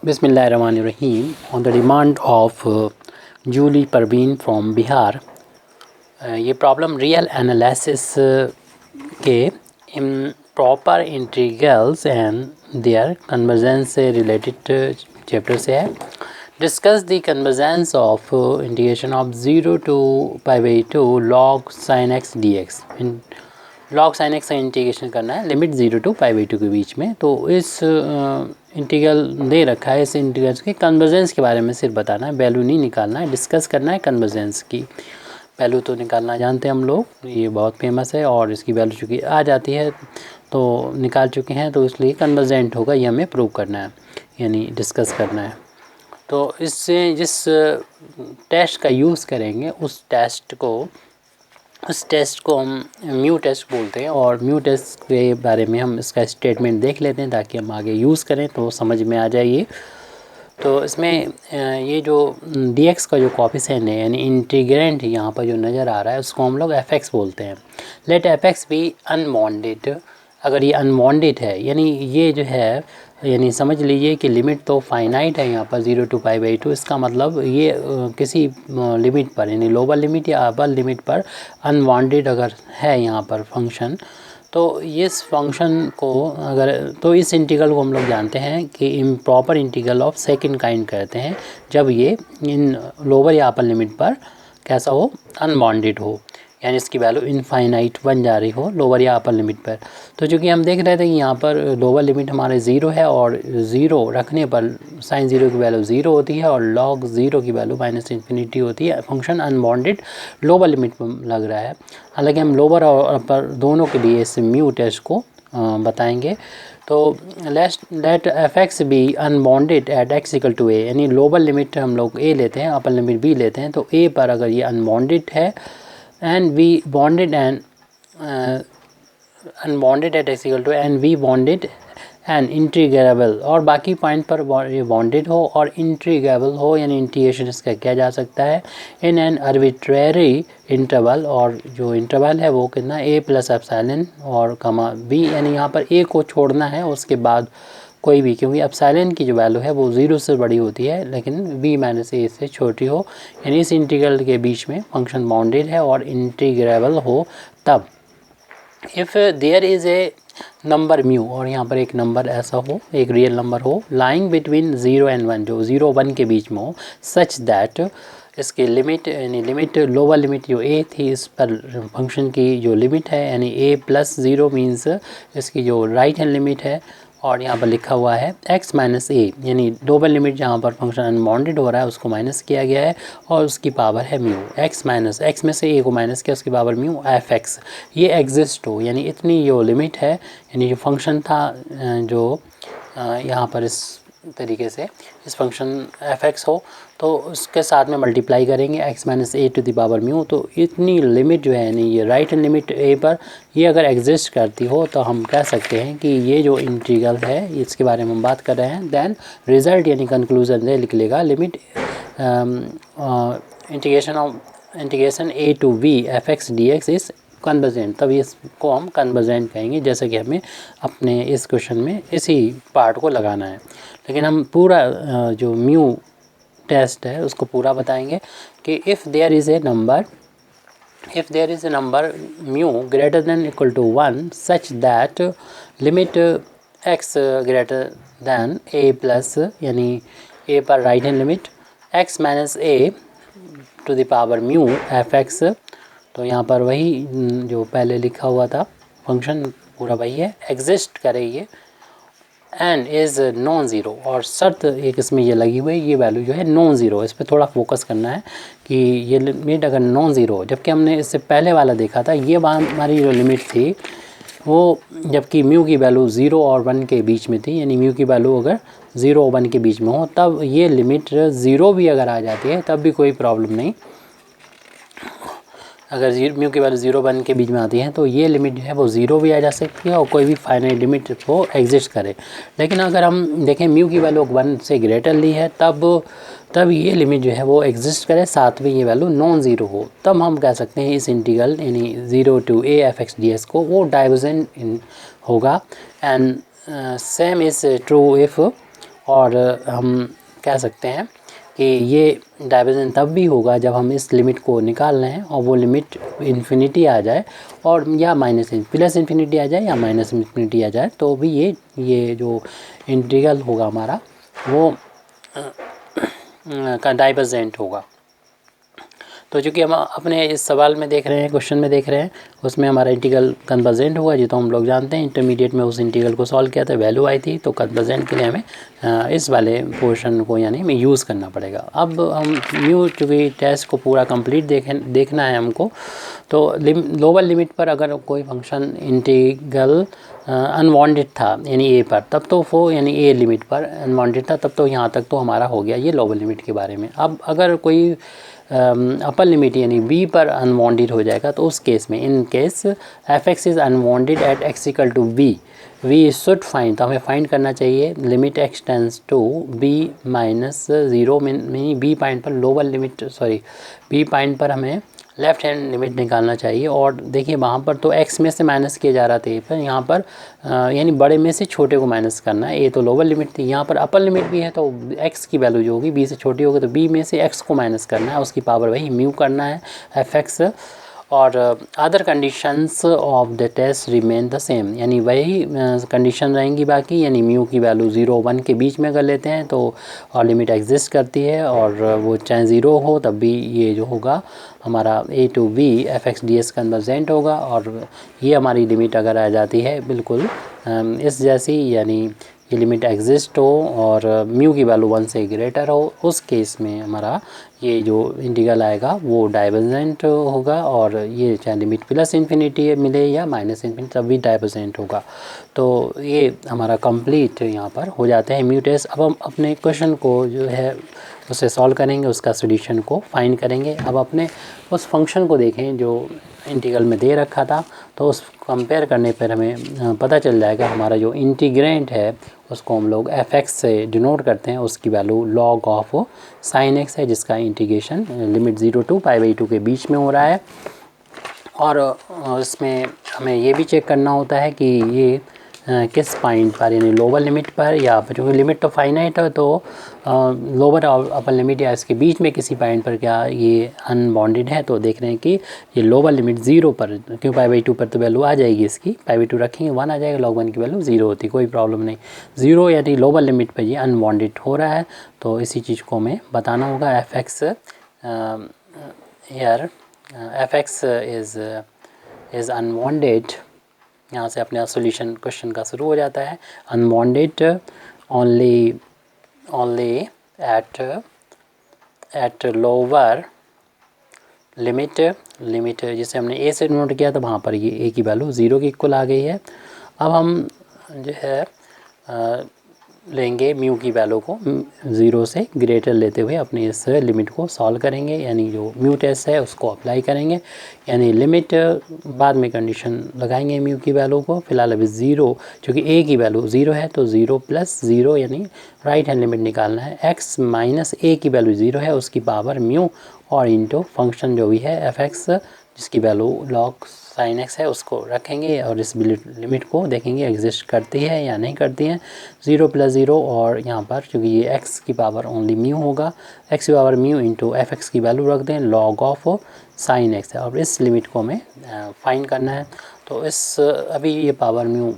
Bismillahirrahmanirrahim. On the demand of Julie Parveen from Bihar, ये problem real analysis के improper integrals and their convergence से related chapter से है. Discuss the convergence of integration of 0 to π/2 log sin x dx. Log sine X का integration करना है limit 0 to π/2 के बीच में. तो इस इंटीग्रल दे रखा है, इस इंटीग्रल के कन्वर्जेंस के बारे में सिर्फ बताना है, वैल्यू नहीं निकालना है. डिस्कस करना है कन्वर्जेंस की. वैल्यू तो निकालना जानते हैं हम लोग, ये बहुत फेमस है और इसकी वैल्यू चूँकि आ जाती है तो निकाल चुके हैं, तो इसलिए कन्वर्जेंट होगा ये हमें प्रूव करना है, यानी डिस्कस करना है. तो इससे जिस टेस्ट का यूज़ करेंगे उस टेस्ट को हम म्यू टेस्ट बोलते हैं. और म्यू टेस्ट के बारे में हम इसका स्टेटमेंट देख लेते हैं ताकि हम आगे यूज़ करें तो समझ में आ जाए. तो इसमें ये जो dx का जो कोफिशिएंट है यानी इंटीग्रेंट यहाँ पर जो नज़र आ रहा है उसको हम लोग fx बोलते हैं. Let fx be unbounded. अगर ये अनबाउंडेड है यानी ये जो है, यानी समझ लीजिए कि लिमिट तो फाइनाइट है यहाँ पर 0 to π/2. इसका मतलब ये किसी लिमिट पर यानी लोअर लिमिट या अपर लिमिट पर अनबाउंडेड अगर है यहाँ पर फंक्शन, तो इस फंक्शन को अगर, तो इस इंटीग्रल को हम लोग जानते हैं कि improper integral of second kind कहते हैं जब ये इन लोअर या अपर लिमिट पर कैसा हो, अनबाउंडेड हो, यानी इसकी वैल्यू इनफाइनाइट बन जा रही हो लोअर या अपर लिमिट पर. तो चूँकि हम देख रहे थे कि यहाँ पर लोअर लिमिट हमारे 0 है और 0 रखने पर साइन 0 की वैल्यू 0 होती है और लॉग 0 की वैल्यू -∞ होती है. फंक्शन अनबाउंडेड लोअर लिमिट पर लग रहा है. हालांकि हम लोअर और अपर दोनों के लिए इस म्यू टेस्ट को बताएंगे. तो let fx be unbounded at x = a, यानी लोअर लिमिट हम लोग a लेते हैं, अपर लिमिट b लेते हैं. तो a पर अगर ये अनबाउंडेड है and v bounded and unbounded at x = and v bounded and integrable, और बाकी पॉइंट पर ये बाउंडेड हो और इंटीग्रेबल हो, यानी इंटीग्रेशन इसका किया जा सकता है इन एन आर्बिट्रेरी इंटरवल. और जो इंटरवल है वो कितना a+ε और कमा b, यानी यहाँ पर a को छोड़ना है उसके बाद कोई भी, क्योंकि एप्सिलॉन की जो वैल्यू है वो 0 से बड़ी होती है लेकिन b - a से छोटी हो, यानी इस इंटीग्रल के बीच में फंक्शन बाउंडेड है और इंटीग्रेबल हो. तब if there is a number mu, और यहाँ पर एक नंबर ऐसा हो, एक रियल नंबर हो लाइंग बिटवीन 0 and 1, जो 0 1 के बीच में हो, सच दैट इसकी लिमिट, यानी लिमिट लोअर लिमिट जो a थी इस पर फंक्शन की जो लिमिट है, यानी a+0 मीन्स इसकी जो राइट हैंड लिमिट है, और यहाँ पर लिखा हुआ है x - a, यानी लोअर लिमिट जहाँ पर फंक्शन अनबाउंडेड हो रहा है उसको माइनस किया गया है और उसकी पावर है म्यू. x में से a को माइनस किया, उसकी पावर म्यू fx, ये एग्जिस्ट हो, यानी इतनी जो लिमिट है, यानी जो फंक्शन था जो यहाँ पर इस तरीके से इस फंक्शन fx हो, तो उसके साथ में मल्टीप्लाई करेंगे x - a to the power mu. तो इतनी लिमिट जो है, यानी ये राइट हैंड लिमिट a पर ये अगर एग्जिस्ट करती हो तो हम कह सकते हैं कि ये जो इंटीग्रल है इसके बारे में हम बात कर रहे हैं. देन रिज़ल्ट यानी कंक्लूजन ये लिख लेगा limit integration a to v fx dx is convergent. तभी इसको हम कन्वर्जेंट कहेंगे, जैसे कि हमें अपने इस क्वेश्चन में इसी पार्ट को लगाना है. लेकिन हम पूरा जो म्यू टेस्ट है उसको पूरा बताएंगे कि if there is a number mu greater than equal to 1 such that limit x greater than a+, यानी a पर right hand limit x - a to the power mu fx. तो यहाँ पर वही जो पहले लिखा हुआ था फंक्शन पूरा वही है, एग्जिस्ट करे ये, एंड इज़ नॉन ज़ीरो, और शर्त एक इसमें ये लगी हुई है, ये वैल्यू जो है नॉन ज़ीरो. इस पर थोड़ा फोकस करना है कि ये लिमिट अगर नॉन ज़ीरो, जबकि हमने इससे पहले वाला देखा था ये हमारी जो लिमिट थी वो, जबकि म्यू की वैल्यू 0 और 1 के बीच में थी, यानी म्यू की वैल्यू अगर 0 और 1 के बीच में हो तब ये लिमिट 0 भी अगर आ जाती है तब भी कोई प्रॉब्लम नहीं. अगर म्यू की वैल्यू 0 1 के बीच में आती है तो ये लिमिट जो है वो 0 भी आ जा सकती है और कोई भी फाइनाइट लिमिट वो एग्जिस्ट करे. लेकिन अगर हम देखें म्यू की वैल्यू 1 से ग्रेटर ली है तब ये लिमिट जो है वो एग्जिस्ट करे, साथ में ये वैल्यू नॉन ज़ीरो हो, तब हम कह सकते हैं इस इंटीग्रल यानी 0 to a fx ds को वो डाइवर्जेंट होगा. And same is true if और हम कह सकते हैं कि ये डाइवर्जेंस तब भी होगा जब हम इस लिमिट को निकाल रहे हैं और वो लिमिट इन्फिनिटी आ जाए और या प्लस इन्फिनिटी आ जाए या माइनस इन्फिनिटी आ जाए, तो भी ये जो इंटीग्रल होगा हमारा वो का डाइवर्जेंट होगा। तो चूँकि हम अपने इस सवाल में देख रहे हैं, क्वेश्चन में देख रहे हैं, उसमें हमारा इंटीग्रल कन्वर्जेंट हुआ, जी तो हम लोग जानते हैं इंटरमीडिएट में उस इंटीग्रल को सॉल्व किया था, वैल्यू आई थी, तो कन्वर्जेंट के लिए हमें इस वाले पोर्शन को यानी हमें यूज़ करना पड़ेगा। अब हम चूँकि टेस्ट को पूरा कंप्लीट देखना है हमको, तो लोअर लिमिट पर अगर कोई फंक्शन इंटीग्रल अनवांटेड था यानी ए पर, तब तो वो यानी ए लिमिट पर अनवांटेड था, तब तो यहाँ तक तो हमारा हो गया ये लोअर लिमिट के बारे में। अब अगर कोई अपर लिमिट यानी बी पर अनवांटेड हो जाएगा, तो उस केस में in case F X is unbounded at X equal to B, we should find, तो हमें फाइंड करना चाहिए limit X tends to B minus zero, मीनी बी पॉइंट पर लोअर लिमिट, बी पॉइंट पर हमें लेफ़्ट हैंड लिमिट निकालना चाहिए। और देखिए वहाँ पर तो x में से माइनस किया जा रहा था ए पर, यहाँ पर यानी बड़े में से छोटे को माइनस करना है। ए तो लोअर लिमिट थी, यहाँ पर अपर लिमिट भी है, तो x की वैल्यू जो होगी b से छोटी होगी, तो b में से x को माइनस करना है, उसकी पावर वही म्यू करना है fx। और other conditions of the test remain the same, यानी वही कंडीशन रहेंगी बाकी, यानी म्यू की वैल्यू 0 1 के बीच में कर लेते हैं तो और लिमिट एग्जिस्ट करती है, और वो चाहे 0 हो तब भी ये जो होगा हमारा a टू b F X D X convergent होगा। और ये हमारी लिमिट अगर आ जाती है बिल्कुल इस जैसी, यानी ये लिमिट एग्जिस्ट हो और म्यू की वैल्यू 1 से ग्रेटर हो, उस केस में हमारा ये जो इंटीग्रल आएगा वो डाइवर्जेंट होगा, और ये चाहे लिमिट प्लस इन्फिनिटी मिले या माइनस इन्फिनिटी तब भी डाइवर्जेंट होगा। तो ये हमारा कंप्लीट यहाँ पर हो जाते हैं म्यू टेस्ट। अब हम अपने क्वेश्चन को जो है उसे सॉल्व करेंगे, उसका सोल्यूशन को फाइंड करेंगे। अब अपने उस फंक्शन को देखें जो इंटीग्रल में दे रखा था, तो उस कंपेयर करने पर हमें पता चल जाएगा हमारा जो इंटीग्रेंट है उसको हम लोग एफ एक्स से डिनोट करते हैं, उसकी value log of sine x है, जिसका इंटीग्रेशन लिमिट 0 टू π/2 के बीच में हो रहा है। और इसमें हमें ये भी चेक करना होता है कि ये किस पॉइंट पर, यानी लोअर लिमिट पर या क्योंकि लिमिट तो फाइनाइट है, तो लोअर और अपर लिमिट या इसके बीच में किसी पॉइंट पर क्या ये अनबाउंडेड है। तो देख रहे हैं कि ये लोअर लिमिट 0 पर, क्यों π/2 पर तो वैल्यू आ जाएगी इसकी, π/2 रखेंगे 1 आ जाएगा, log 1 की वैल्यू 0 होती, कोई प्रॉब्लम नहीं। 0 यानी लोअर लिमिट पर ये अनबाउंडेड हो रहा है, तो इसी चीज़ को हमें बताना होगा। F x here F X is unbounded, यहाँ से अपने सॉल्यूशन क्वेश्चन का शुरू हो जाता है। Unbounded only at lower limit जिसे हमने ए से नोट किया, तो वहाँ पर ये ए की वैल्यू 0 की इक्वल आ गई है। अब हम जो है लेंगे म्यू की वैल्यू को 0 से ग्रेटर लेते हुए अपने इस लिमिट को सॉल्व करेंगे, यानी जो म्यू टेस्ट है उसको अप्लाई करेंगे, यानी लिमिट बाद में कंडीशन लगाएंगे म्यू की वैल्यू को। फिलहाल अभी 0, चूँकि ए की वैल्यू 0 है तो 0 + 0 यानी राइट हैंड लिमिट निकालना है। x माइनस ए की वैल्यू 0 है, उसकी पावर म्यू और इंटू फंक्शन जो भी है एफ एक्स, जिसकी वैल्यू लॉग साइन एक्स है, उसको रखेंगे और इस लिमिट को देखेंगे एग्जिस्ट करती है या नहीं करती है। 0 + 0 और यहाँ पर चूँकि ये x की पावर ओनली म्यू होगा, x की power mu into F x की वैल्यू रख दें, लॉग ऑफ साइन एक्स है, और इस लिमिट को हमें फाइंड करना है। तो इस अभी ये पावर म्यू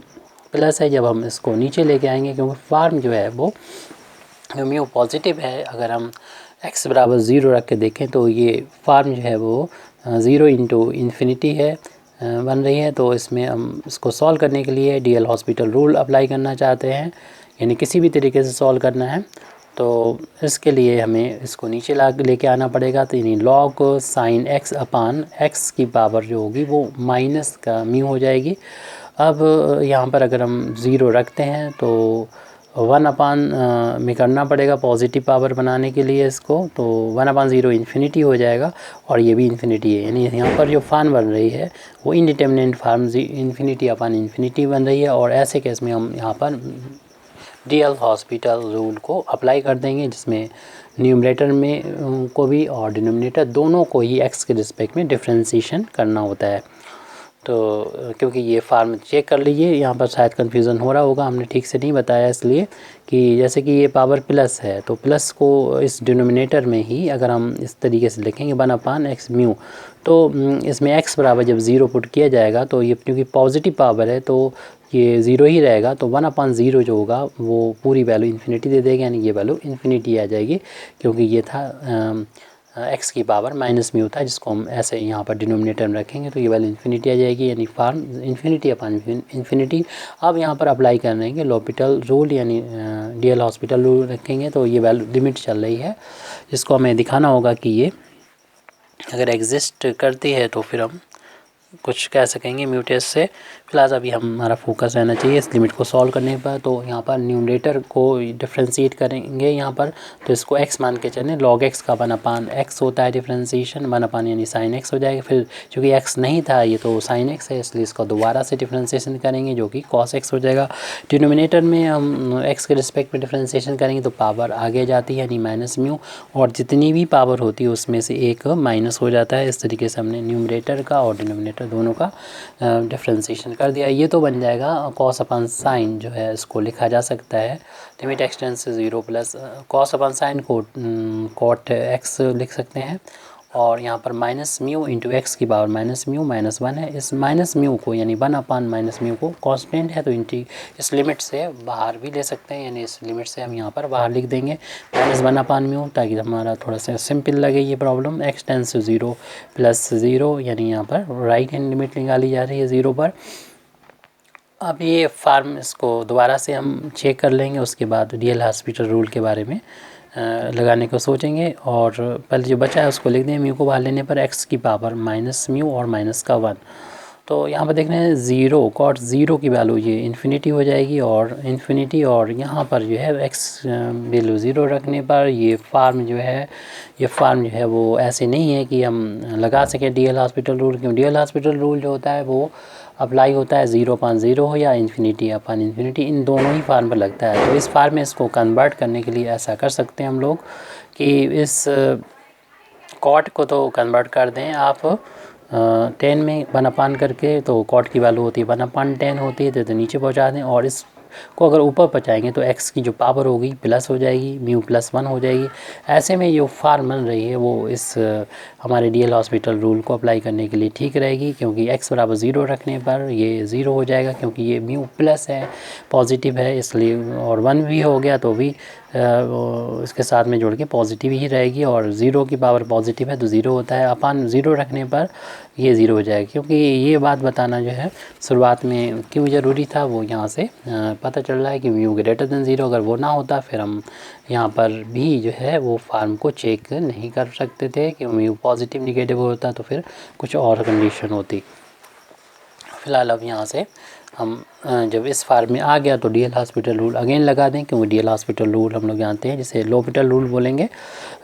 प्लस है, जब हम इसको नीचे लेके आएंगे, क्योंकि फार्म जो है वो म्यू पॉजिटिव है, अगर हम x बराबर 0 रख के देखें तो ये फार्म जो है वो 0 इंटू इन्फिनिटी है बन रही है। तो इसमें हम इसको सॉल्व करने के लिए D L hospital rule apply करना चाहते हैं, यानी किसी भी तरीके से सॉल्व करना है, तो इसके लिए हमें इसको नीचे लेके आना पड़ेगा। तो यानी लॉग साइन एक्स अपान एक्स की पावर जो होगी वो माइनस का म्यू हो जाएगी। अब यहाँ पर अगर हम 0 रखते हैं तो 1 में करना पड़ेगा पॉजिटिव पावर बनाने के लिए इसको, तो 1/0 इन्फिनिटी हो जाएगा, और ये भी इन्फिनिटी है, यानी यहाँ पर जो फार्म बन रही है वो इनडिटर्मिनेट फार्म इन्फिनिटी बन रही है। और ऐसे केस में हम यहाँ पर डी एल हॉस्पिटल रूल को अप्लाई कर देंगे, जिसमें न्यूमरेटर में को भी और डिनोमिनेटर दोनों को ही एक्स के रिस्पेक्ट में डिफ्रेंशिएशन करना होता है। तो क्योंकि ये फार्म चेक कर लीजिए, यहाँ पर शायद कन्फ्यूज़न हो रहा होगा, हमने ठीक से नहीं बताया इसलिए कि जैसे कि ये पावर प्लस है तो प्लस को इस डिनोमिनेटर में ही अगर हम इस तरीके से लिखेंगे 1/x म्यू, तो इसमें x बराबर जब 0 पुट किया जाएगा तो ये क्योंकि पॉजिटिव पावर है तो ये 0 ही रहेगा, तो 1/0 जो होगा वो पूरी वैल्यू इन्फिनिटी दे देगा, यानी ये वैल्यू इन्फिनिटी आ जाएगी, क्योंकि ये था x की पावर माइनस म्यू था, जिसको हम ऐसे यहाँ पर डिनोमिनेटर में रखेंगे तो ये वैल्यू इन्फिनिटी आ जाएगी, यानी फार्म इन्फिनिटी अपॉन इन्फिनिटी। अब यहाँ पर अप्लाई करेंगे l'Hopital रूल, यानी DL हॉस्पिटल रूल रखेंगे तो ये वैल्यू लिमिट चल रही है, जिसको हमें दिखाना होगा कि ये अगर एग्जिस्ट करती है तो फिर हम कुछ कह सकेंगे म्यूटेस से। फिलहाल अभी हमारा फोकस रहना चाहिए इस लिमिट को सॉल्व करने पर। तो यहाँ पर न्यूमरेटर को डिफ्रेंशिएट करेंगे यहाँ पर, तो इसको x मान के चलें, log x का 1/x होता है डिफ्रेंशिएशन, 1/ यानी sin x हो जाएगा। फिर चूँकि x नहीं था ये तो sin x है, इसलिए इसको दोबारा से डिफ्रेंशिएशन करेंगे जो कि cos x हो जाएगा। डिनोमिनेटर में हम x के रिस्पेक्ट में डिफ्रेंशिएशन करेंगे तो पावर आगे जाती है, यानी माइनस म्यू, और जितनी भी पावर होती है उसमें से एक माइनस हो जाता है। इस तरीके से हमने न्यूमरेटर का और डिनोमिनेटर दोनों का डिफ्रेंशिएशन कर दिया। ये तो बन जाएगा cos अपन साइन, जो है इसको लिखा जा सकता है लिमिट एक्सटेंस से 0 प्लस cos अपन साइन को cot x लिख सकते हैं, और यहाँ पर माइनस म्यू इंटू एक्स की पावर माइनस म्यू माइनस 1 है। इस माइनस म्यू को यानी 1/माइनस म्यू को कांस्टेंट है तो इस लिमिट से बाहर भी ले सकते हैं, यानी इस लिमिट से हम यहाँ पर बाहर लिख देंगे -1/म्यू, ताकि हमारा थोड़ा सा सिंपल लगे ये problem. x tends to 0 plus 0, यानी यहाँ पर राइट हैंड लिमिट निकाली जा रही है 0 पर। अब ये फार्म इसको दोबारा से हम चेक कर लेंगे, उसके बाद DL हॉस्पिटल रूल के बारे में लगाने को सोचेंगे, और पहले जो बचा है उसको लिख दें। म्यू को बाहर लेने पर x की पावर माइनस म्यू और माइनस का 1, तो यहाँ पर देख रहे हैं 0 cot 0 की वैल्यू ये इन्फिनिटी हो जाएगी और इन्फिनिटी, और यहाँ पर जो है x वैल्यू 0 रखने पर ये फार्म जो है वो ऐसे नहीं है कि हम लगा सकें DL हॉस्पिटल रूल, क्यों DL हॉस्पिटल रूल जो होता है वो अप्लाई होता है 0/0 हो या इन्फिनिटी अपन इन्फिनिटी, इन दोनों ही फार्म पर लगता है। तो इस फार्म में इसको कन्वर्ट करने के लिए ऐसा कर सकते हैं हम लोग कि इस कॉट को तो कन्वर्ट कर दें आप 10 में 1/, करके, तो कॉट की वैल्यू होती है 1/10 होती है, तो नीचे पहुंचा दें, और इस को अगर ऊपर पहुँचाएंगे तो x की जो पावर होगी प्लस हो जाएगी, म्यू प्लस 1 हो जाएगी। ऐसे में जो फार्म बन रही है वो इस हमारे DL हॉस्पिटल रूल को अप्लाई करने के लिए ठीक रहेगी, क्योंकि x बराबर 0 रखने पर ये 0 हो जाएगा, क्योंकि ये म्यू प्लस है, पॉजिटिव है इसलिए, और 1 भी हो गया तो भी इसके साथ में जोड़ के पॉजिटिव ही रहेगी, और 0 की पावर पॉजिटिव है तो 0 होता है। अपन 0 रखने पर ये 0 हो जाएगा, क्योंकि ये बात बताना जो है शुरुआत में क्यों ज़रूरी था वो यहाँ से पता चल रहा है कि म्यू ग्रेटर देन 0, अगर वो ना होता फिर हम यहाँ पर भी जो है वो फार्म को चेक नहीं कर सकते थे कि म्यू पॉजिटिव निगेटिव होता, तो फिर कुछ और कंडीशन होती। फ़िलहाल अब यहाँ से हम जब इस फार्म में आ गया तो DL हॉस्पिटल रूल अगेन लगा दें, क्योंकि DL हॉस्पिटल रूल हम लोग जानते हैं, जिसे l'Hopital रूल बोलेंगे,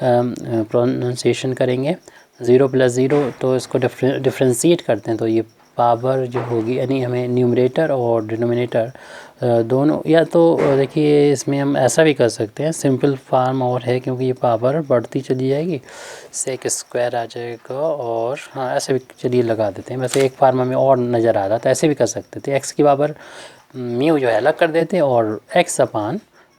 प्रोनाउंसिएशन करेंगे 0 + 0, तो इसको डिफ्रेंशिएट करते हैं तो ये पावर जो होगी, यानी हमें न्यूमरेटर और डिनोमिनेटर दोनों, या तो देखिए इसमें हम ऐसा भी कर सकते हैं, सिंपल फार्म और है, क्योंकि ये पावर बढ़ती चली जाएगी, सेक स्क्वायर आ जाएगा, और हाँ ऐसे भी चलिए लगा देते हैं। वैसे एक फार्म हमें और नज़र आ रहा था, ऐसे भी कर सकते थे, x की पावर म्यू जो है अलग कर देते और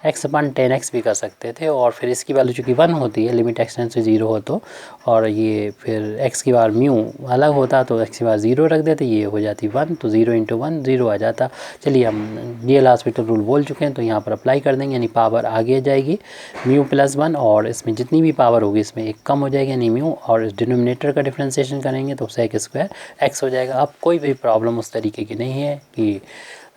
x/10x भी कर सकते थे, और फिर इसकी वैल्यू चूँकि 1 होती है, लिमिट x टेंड्स टू 0 हो तो, और ये फिर x की पावर म्यू अलग होता तो x की पावर 0 रख देते, ये हो जाती 1, तो 0 × 1 0 आ जाता। चलिए हम DL हॉस्पिटल रूल बोल चुके हैं तो यहाँ पर अप्लाई कर देंगे, यानी पावर आगे जाएगी म्यू प्लस 1, और इसमें जितनी भी पावर होगी इसमें एक कम हो जाएगी, यानी म्यू, और इस डिनोमिनेटर का डिफ्रेंशिएशन करेंगे तो सेक स्क्वायर x हो जाएगा। अब कोई भी प्रॉब्लम उस तरीके की नहीं है कि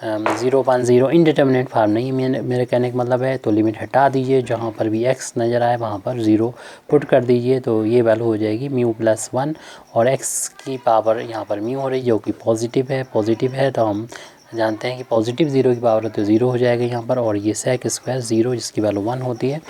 0/0 इनडिटर्मिनेट फार्म नहीं, मेरे कहने का मतलब है, तो लिमिट हटा दीजिए, जहाँ पर भी x नज़र आए वहाँ पर 0 पुट कर दीजिए, तो ये वैल्यू हो जाएगी म्यू प्लस 1, और x की पावर यहाँ पर म्यू हो रही है जो कि पॉजिटिव है, तो हम जानते हैं कि पॉजिटिव 0 की पावर है तो 0 हो जाएगा यहाँ पर, और ये सेक स्क्वायर 0 जिसकी वैल्यू 1 होती है।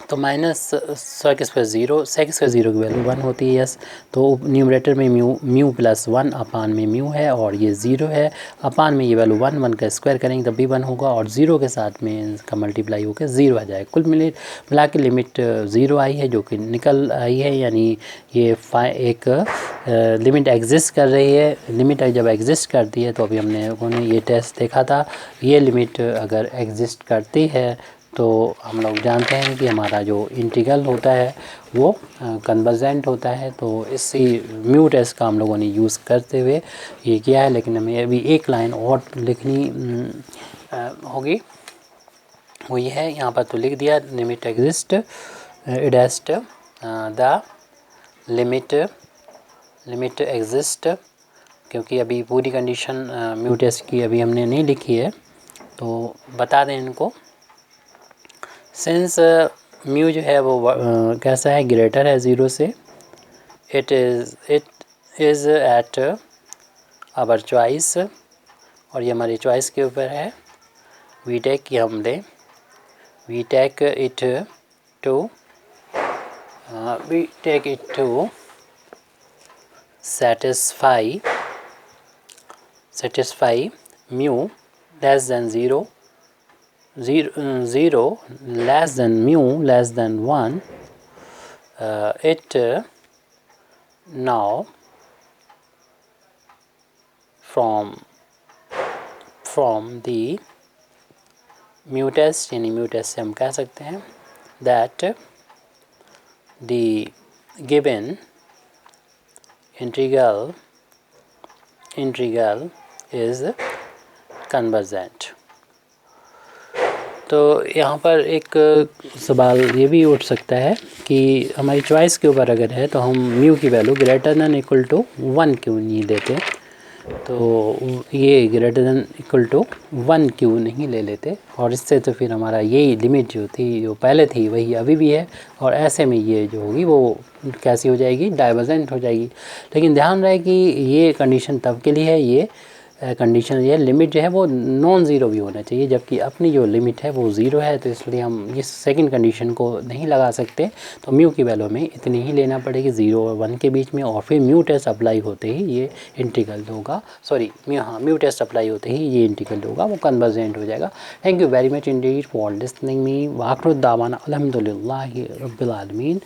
तो minus sec square zero, sec square zero की वैल्यू 1 होती है यस। तो न्यूमरेटर में म्यू प्लस 1 अपान में म्यू है और ये 0 है, अपान में ये वैल्यू 1 का स्क्वायर करेंगे तब भी 1 होगा और 0 के साथ में इसका मल्टीप्लाई होकर 0 आ जाएगा। कुल मिला के लिमिट 0 आई है जो कि निकल आई है, यानी ये एक लिमिट एग्जिस्ट कर रही है। लिमिट जब एग्जिस्ट करती है तो अभी हमने ये टेस्ट देखा था, ये लिमिट अगर एग्जिस्ट करती है तो हम लोग जानते हैं कि हमारा जो इंटीग्रल होता है वो कन्वर्जेंट होता है। तो इसी म्यू टेस्ट का हम लोगों ने यूज़ करते हुए ये किया है, लेकिन हमें अभी एक लाइन और लिखनी होगी, वो ये है, यहाँ पर तो लिख दिया लिमिट एग्जिस्ट इडेस्ट द लिमिट एग्जिस्ट, क्योंकि अभी पूरी कंडीशन म्यू टेस्ट की अभी हमने नहीं लिखी है तो बता दें इनको। सिंस म्यू जो है वो कैसा है, ग्रेटर है 0 से, it is at our choice, और ये हमारी चॉइस के ऊपर है। We take it to satisfy mu less than 0 less than mu less than 1, it now from the mu test, यानी mu test से हम कह सकते हैं that the given integral is convergent। तो यहाँ पर एक सवाल ये भी उठ सकता है कि हमारी चॉइस के ऊपर अगर है तो हम म्यू की value greater than equal to 1 क्यों नहीं लेते, तो ये ग्रेटर दैन इक्वल टू 1 क्यों नहीं ले लेते, और इससे तो फिर हमारा यही लिमिट जो थी, जो पहले थी वही अभी भी है, और ऐसे में ये जो होगी वो कैसी हो जाएगी, डाइवर्जेंट हो जाएगी। लेकिन ध्यान रहे कि ये कंडीशन तब के लिए है, ये कंडीशन, ये लिमिट जो है वो नॉन ज़ीरो भी होना चाहिए, जबकि अपनी जो लिमिट है वो ज़ीरो है, तो इसलिए हम इस सेकंड कंडीशन को नहीं लगा सकते। तो म्यू की वैल्यू में इतनी ही लेना पड़ेगी 0 और 1 के बीच में, और फिर म्यू टेस्ट अप्लाई होते ही ये इंटीग्रल होगा, म्यू टेस्ट अप्लाई होते ही ये इंटीग्रल होगा, वो कन्वर्जेंट हो जाएगा। Thank you very much indeed for listening me. वाखिर दावाना अल्हम्दुलिल्लाहि रब्बिल आलमीन।